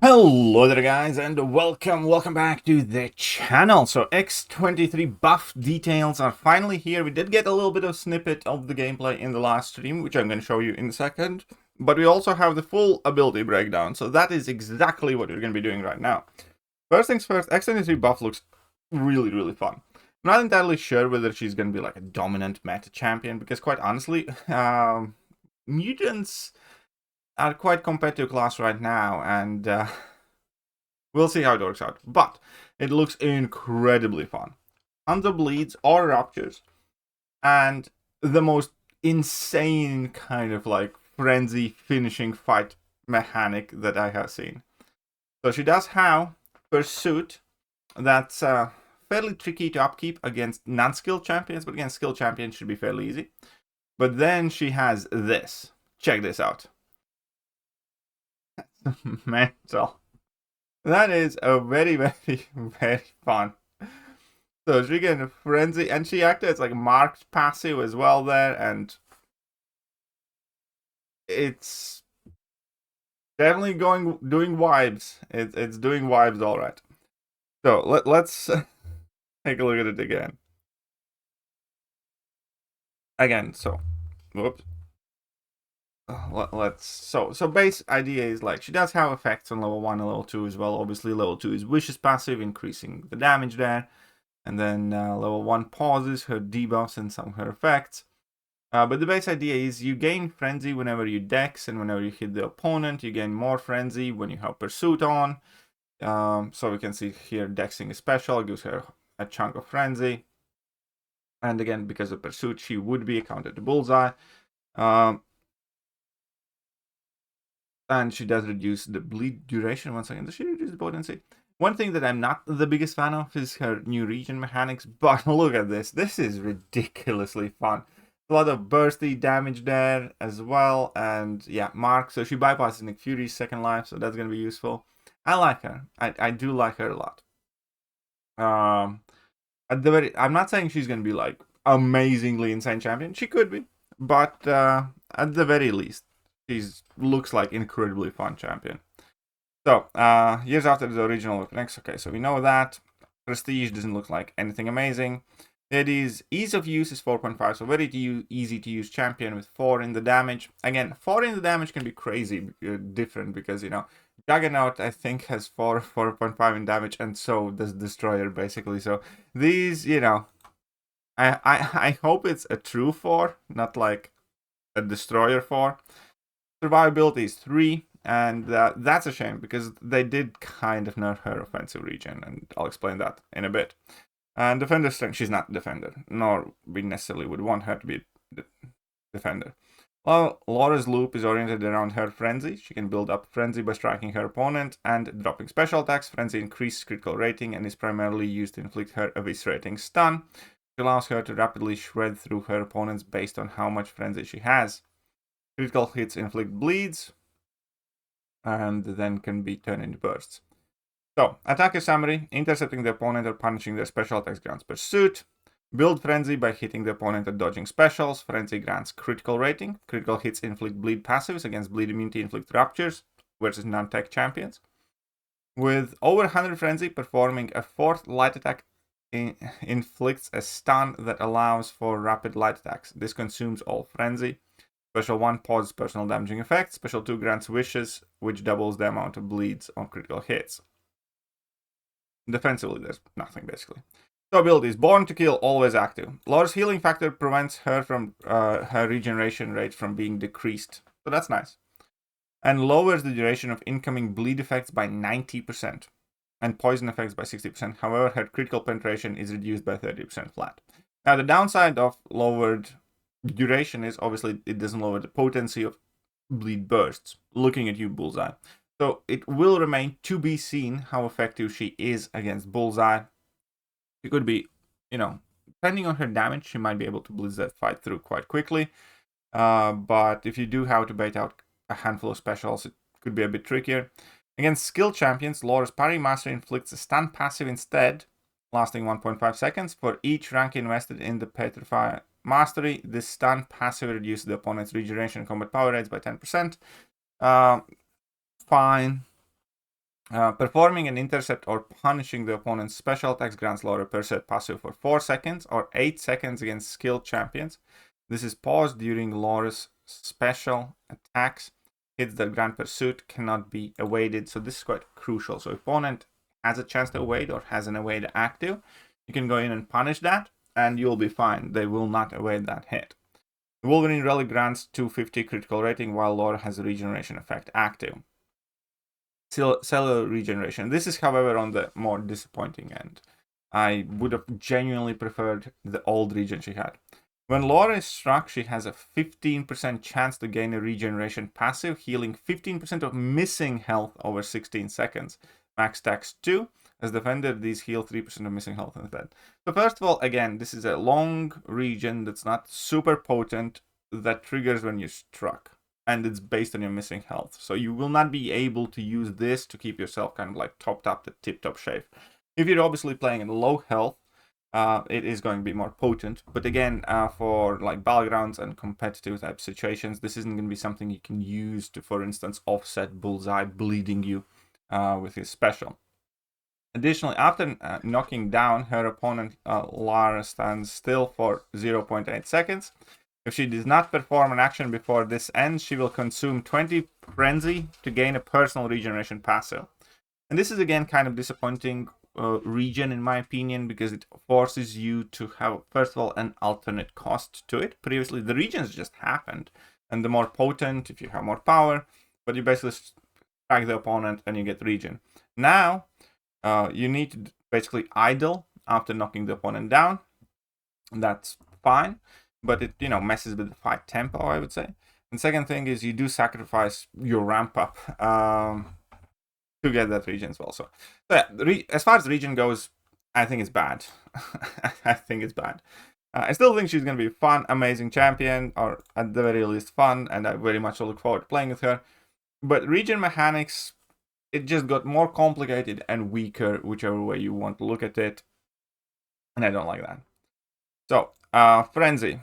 Hello there guys, and welcome back to the channel. So X23 buff details are finally here. We did get a little bit of snippet of the gameplay in the last stream, which I'm going to show you in a second. But we also have the full ability breakdown, so that is exactly what we're going to be doing right now. First things first, X23 buff looks really fun. I'm not entirely sure whether she's going to be like a dominant meta champion, because quite honestly, mutants are quite competitive class right now, and we'll see how it works out. But it looks incredibly fun. Tons of bleeds or ruptures, and the most insane kind of like frenzy finishing fight mechanic that I have seen. So she does have Pursuit. That's fairly tricky to upkeep against non-skilled champions, but against skilled champions should be fairly easy. But then she has this. Check this out. Mental. That is a very fun. So she can frenzy, and she acted as like marked passive as well there, and it's definitely doing vibes. It's doing vibes all right. So let's take a look at it again. So whoops. So base idea is like she does have effects on level 1 and level 2 as well. Obviously level 2 is vicious passive, increasing the damage there, and then level 1 pauses her debuffs and some of her effects. But the base idea is you gain frenzy whenever you dex, and whenever you hit the opponent you gain more frenzy when you have pursuit on. So we can see here dexing is special, gives her a chunk of frenzy, and again because of pursuit she would be accounted to bullseye. And she does reduce the bleed duration. One second, does she reduce the potency? One thing that I'm not the biggest fan of is her new regen mechanics, but look at this. This is ridiculously fun. A lot of bursty damage there as well, and yeah, Mark. So she bypasses Nick Fury's second life, so that's going to be useful. I like her. I do like her a lot. I'm not saying she's going to be like amazingly insane champion. She could be, but at the very least, she looks like incredibly fun champion. So, years after the original openings. Okay, so we know that. Prestige doesn't look like anything amazing. It is ease of use is 4.5, so very easy to use champion with 4 in the damage. Again, 4 in the damage can be crazy different because, you know, Juggernaut I think has 4.5 in damage, and so does Destroyer basically. So these, you know, I hope it's a true 4, not like a Destroyer 4. Survivability is 3, and that's a shame because they did kind of nerf her offensive regen, and I'll explain that in a bit. And defender strength, she's not a defender, nor we necessarily would want her to be a defender. Well, Laura's loop is oriented around her frenzy. She can build up frenzy by striking her opponent and dropping special attacks. Frenzy increases critical rating and is primarily used to inflict her eviscerating stun, which allows her to rapidly shred through her opponents based on how much frenzy she has. Critical hits inflict bleeds, and then can be turned into bursts. So, attacker summary: intercepting the opponent or punishing their special attacks grants pursuit. Build frenzy by hitting the opponent or dodging specials. Frenzy grants critical rating. Critical hits inflict bleed passives. Against bleed immunity inflict ruptures versus non-tech champions. With over 100 frenzy, performing a 4th light attack inflicts a stun that allows for rapid light attacks. This consumes all frenzy. Special 1 pauses personal damaging effects. Special 2 grants wishes, which doubles the amount of bleeds on critical hits. Defensively, there's nothing basically. So abilities: Born to Kill, always active. Laura's healing factor prevents her from her regeneration rate from being decreased, so that's nice. And lowers the duration of incoming bleed effects by 90%, and poison effects by 60%. However, her critical penetration is reduced by 30% flat. Now, the downside of lowered duration is obviously it doesn't lower the potency of bleed bursts. Looking at you, Bullseye. So it will remain to be seen how effective she is against Bullseye. She could be, you know, depending on her damage, she might be able to blitz that fight through quite quickly. But if you do have to bait out a handful of specials, it could be a bit trickier. Against skilled champions, Laura's Parry Mastery inflicts a stun passive instead, lasting 1.5 seconds. For each rank invested in the Petrify Mastery, this stun passive reduces the opponent's regeneration and combat power rates by 10%. Fine. Performing an intercept or punishing the opponent's special attacks grants Laura per set passive for 4 seconds or 8 seconds against skilled champions. This is paused during Laura's special attacks. Hits that grant pursuit cannot be evaded, so this is quite crucial. So if opponent has a chance to evade or has an evade active, you can go in and punish that, and you'll be fine. They will not evade that hit. Wolverine Relic grants 250 critical rating while Laura has a regeneration effect active. Cellular regeneration. This is, however, on the more disappointing end. I would have genuinely preferred the old regen she had. When Laura is struck, she has a 15% chance to gain a regeneration passive, healing 15% of missing health over 16 seconds. Max tax 2. As defender, these heal 3% of missing health instead. So first of all, again, this is a long regen that's not super potent, that triggers when you're struck. And it's based on your missing health. So you will not be able to use this to keep yourself kind of like topped up to tip-top shape. If you're obviously playing in low health, it is going to be more potent. But again, for like battlegrounds and competitive type situations, this isn't going to be something you can use to, for instance, offset Bullseye bleeding you with his special. Additionally, after knocking down her opponent, Lara stands still for 0.8 seconds. If she does not perform an action before this ends, she will consume 20 Frenzy to gain a personal regeneration passive. And this is again kind of disappointing regen in my opinion, because it forces you to have, first of all, an alternate cost to it. Previously, the regens just happened, and the more potent, if you have more power, but you basically strike the opponent and you get regen. Now, you need to basically idle after knocking the opponent down. That's fine. But it, messes with the fight tempo, I would say. And second thing is you do sacrifice your ramp up to get that regen as well. So yeah, as far as regen goes, I think it's bad. I think it's bad. I still think she's going to be a fun, amazing champion, or at the very least fun, and I very much look forward to playing with her. But regen mechanics, it just got more complicated and weaker, whichever way you want to look at it. And I don't like that. So, Frenzy.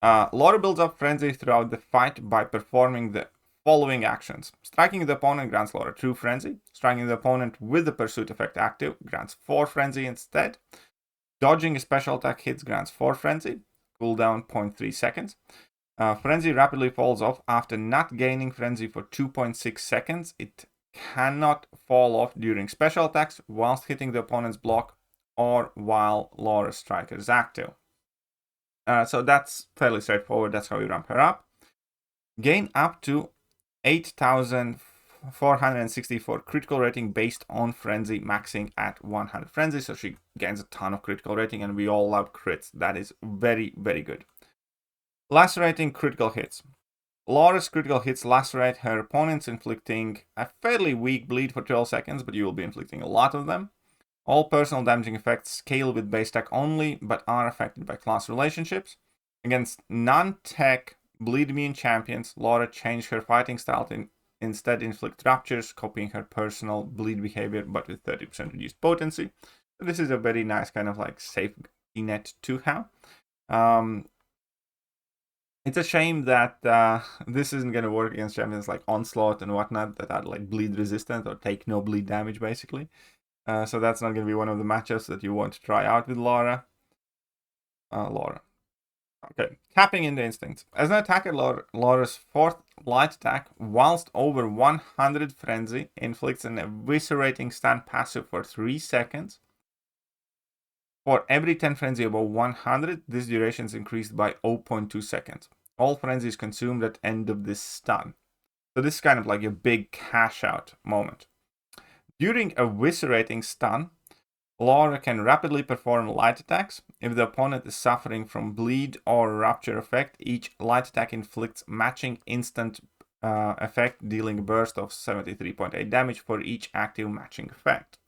Laura builds up Frenzy throughout the fight by performing the following actions. Striking the opponent grants Laura True Frenzy. Striking the opponent with the Pursuit effect active grants 4 Frenzy instead. Dodging a special attack hits grants 4 Frenzy. Cooldown 0.3 seconds. Frenzy rapidly falls off after not gaining Frenzy for 2.6 seconds. It cannot fall off during special attacks, whilst hitting the opponent's block, or while Laura's Striker is active. So that's fairly straightforward. That's how you ramp her up. Gain up to 8,464 critical rating based on Frenzy, maxing at 100 Frenzy. So she gains a ton of critical rating, and we all love crits. That is very, very good. Lacerating critical hits. Laura's critical hits lacerate her opponents, inflicting a fairly weak bleed for 12 seconds, but you will be inflicting a lot of them. All personal damaging effects scale with base tech only, but are affected by class relationships. Against non-tech bleed immune champions, Laura changed her fighting style to instead inflict ruptures, copying her personal bleed behavior, but with 30% reduced potency. So this is a very nice kind of like safety net to have. It's a shame that this isn't going to work against champions like Onslaught and whatnot that are like bleed resistant or take no bleed damage basically. So that's not going to be one of the matchups that you want to try out with Laura. Okay, tapping into instincts. As an attacker, Laura's 4th light attack, whilst over 100 Frenzy, inflicts an eviscerating stun passive for 3 seconds. For every 10 Frenzy above 100, this duration is increased by 0.2 seconds. All Frenzy is consumed at end of this stun. So this is kind of like a big cash out moment. During a eviscerating stun, Laura can rapidly perform light attacks. If the opponent is suffering from bleed or rupture effect, each light attack inflicts matching instant effect, dealing a burst of 73.8 damage for each active matching effect.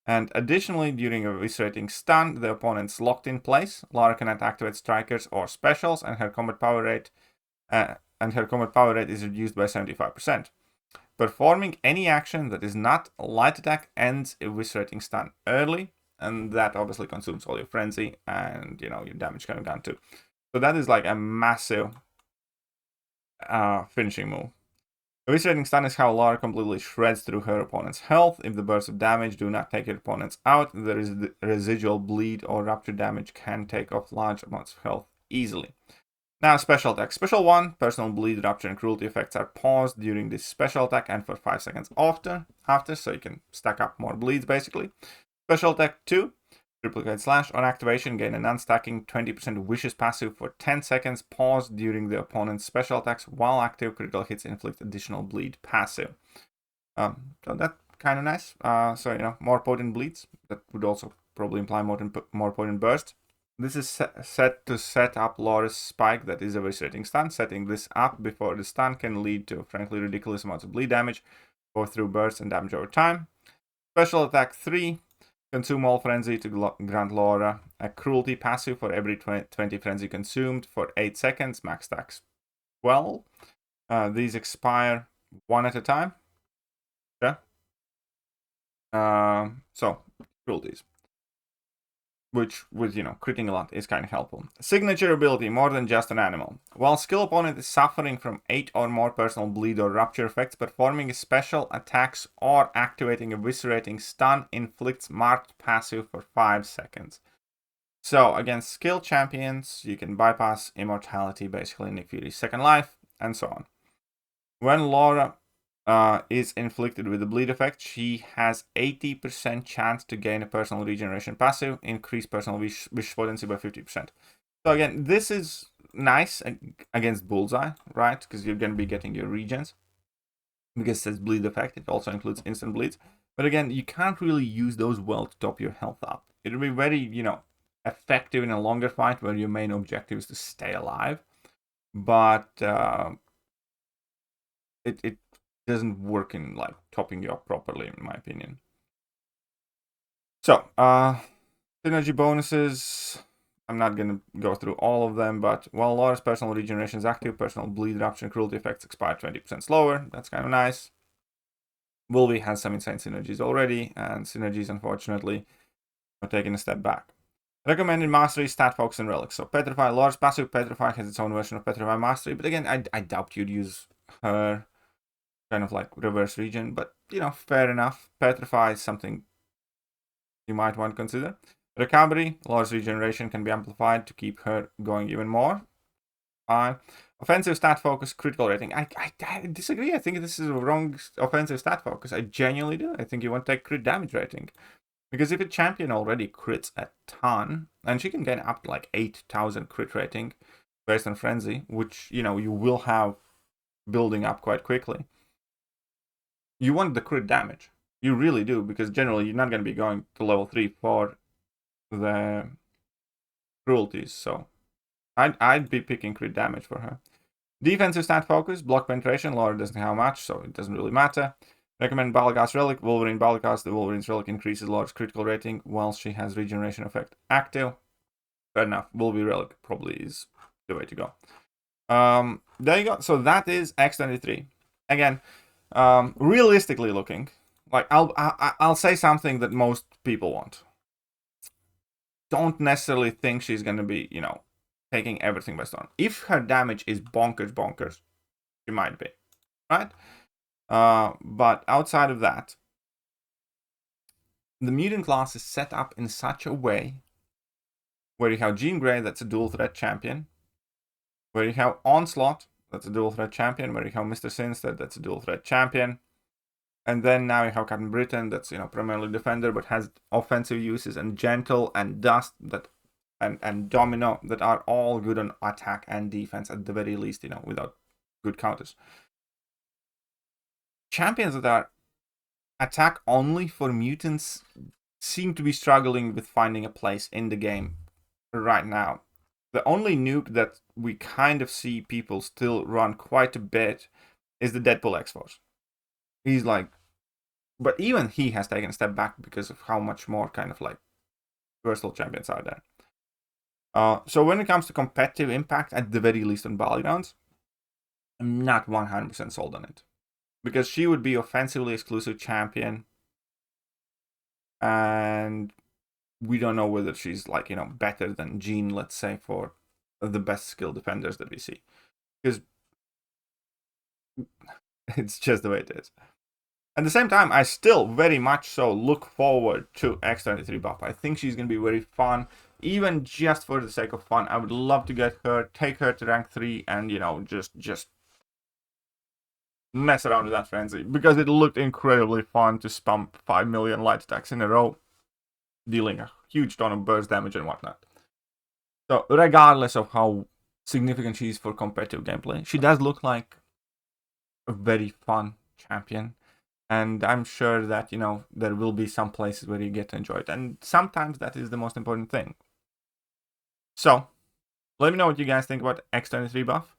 And additionally, during a eviscerating stun, the opponent's locked in place. Laura cannot activate strikers or specials, and her combat power rate is reduced by 75%. Performing any action that is not a light attack ends eviscerating stun early, and that obviously consumes all your Frenzy and your damage coming down too. So that is like a massive finishing move. Eviscerating stun is how Lara completely shreds through her opponent's health. If the bursts of damage do not take your opponents out, there is the residual bleed or rupture damage can take off large amounts of health easily. Now, special attack. Special 1, personal bleed, rupture, and cruelty effects are paused during this special attack and for 5 seconds after, so you can stack up more bleeds, basically. Special attack 2, triplicate slash. On activation, gain a non-stacking 20% wishes passive for 10 seconds, pause during the opponent's special attacks while active. Critical hits inflict additional bleed passive. So that's kind of nice. So, you know, more potent bleeds. That would also probably imply more potent burst. This is set to set up Lara's spike that is eviscerating stun. Setting this up before the stun can lead to frankly ridiculous amounts of bleed damage, both through bursts and damage over time. Special attack 3, consume all frenzy to grant Lara a cruelty passive for every 20 frenzy consumed for 8 seconds, max stacks 12. These expire 1 at a time. Yeah. So, cruelties. Which, with, you know, critting a lot is kind of helpful. Signature ability, more than just an animal. While skill opponent is suffering from 8 or more personal bleed or rupture effects, performing special attacks or activating eviscerating stun inflicts marked passive for 5 seconds. So, against skill champions, you can bypass immortality, basically Nick Fury's second life, and so on. When Lara is inflicted with the bleed effect, she has 80% chance to gain a personal regeneration passive, increase personal wish potency by 50%. So again, this is nice against Bullseye, right? Because you're going to be getting your regens. Because it says bleed effect, it also includes instant bleeds. But again, you can't really use those well to top your health up. It'll be very, you know, effective in a longer fight where your main objective is to stay alive. But it doesn't work in like topping you up properly, in my opinion. So, synergy bonuses. I'm not gonna go through all of them, but while Lara's personal regeneration is active, personal bleed, rupture, and cruelty effects expire 20% slower. That's kind of nice. Wolvie has some insane synergies already, and synergies, unfortunately, are taking a step back. Recommended mastery, stat focus, and relics. So Petrify, Lara's passive Petrify has its own version of Petrify mastery, but again, I doubt you'd use her kind of like reverse regen, but you know, fair enough. Petrify is something you might want to consider. Recovery, Lara's regeneration can be amplified to keep her going even more. Offensive stat focus, critical rating. I disagree. I think this is a wrong offensive stat focus. I genuinely do. I think you want to take crit damage rating. Because if a champion already crits a ton, and she can get up to like 8,000 crit rating based on frenzy, which, you know, you will have building up quite quickly. You want the crit damage. You really do, because generally you're not going to be going to level 3 for the cruelties. So I'd be picking crit damage for her. Defensive stat focus, block penetration. Lara doesn't have much, so it doesn't really matter. Recommend Balagast Relic, Wolverine Balagast. The Wolverine's Relic increases Lara's critical rating while she has regeneration effect active. Fair enough. Wolverine Relic probably is the way to go. There you go. So that is X23. Again, realistically looking, like I'll say something that most people want. Don't necessarily think she's gonna be, you know, taking everything by storm. If her damage is bonkers, she might be, right? But outside of that, the mutant class is set up in such a way where you have Jean Grey, that's a dual threat champion, where you have Onslaught, that's a dual threat champion, where you have Mr. Sinister, that's a dual threat champion, and then now you have Captain Britain, that's, you know, primarily defender but has offensive uses, and Gentle and Dust that and Domino that are all good on attack and defense at the very least, you know, without good counters. Champions that are attack only for mutants seem to be struggling with finding a place in the game right now. The only nuke that we kind of see people still run quite a bit is the Deadpool X-Force. He's like, but even he has taken a step back because of how much more kind of like versatile champions are there. So when it comes to competitive impact, at the very least on Battlegrounds, I'm not 100% sold on it. Because she would be offensively exclusive champion. And we don't know whether she's like, you know, better than Jean, let's say, for the best skill defenders that we see. Because It's just the way it is. At the same time, I still very much so look forward to X23 buff. I think she's going to be very fun, even just for the sake of fun. I would love to get her, take her to rank 3, and, you know, just mess around with that frenzy. Because it looked incredibly fun to spam 5 million light attacks in a row, dealing a huge ton of burst damage and whatnot. So, regardless of how significant she is for competitive gameplay, she does look like a very fun champion. And I'm sure that, you know, there will be some places where you get to enjoy it. And sometimes that is the most important thing. So, let me know what you guys think about X23 buff.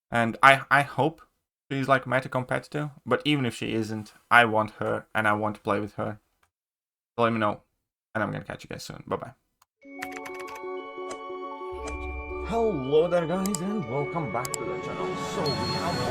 And I hope she's like meta competitive. But even if she isn't, I want her and I want to play with her. So let me know. And I'm going to catch you guys soon. Bye-bye. Hello there guys and welcome back to the channel. So we have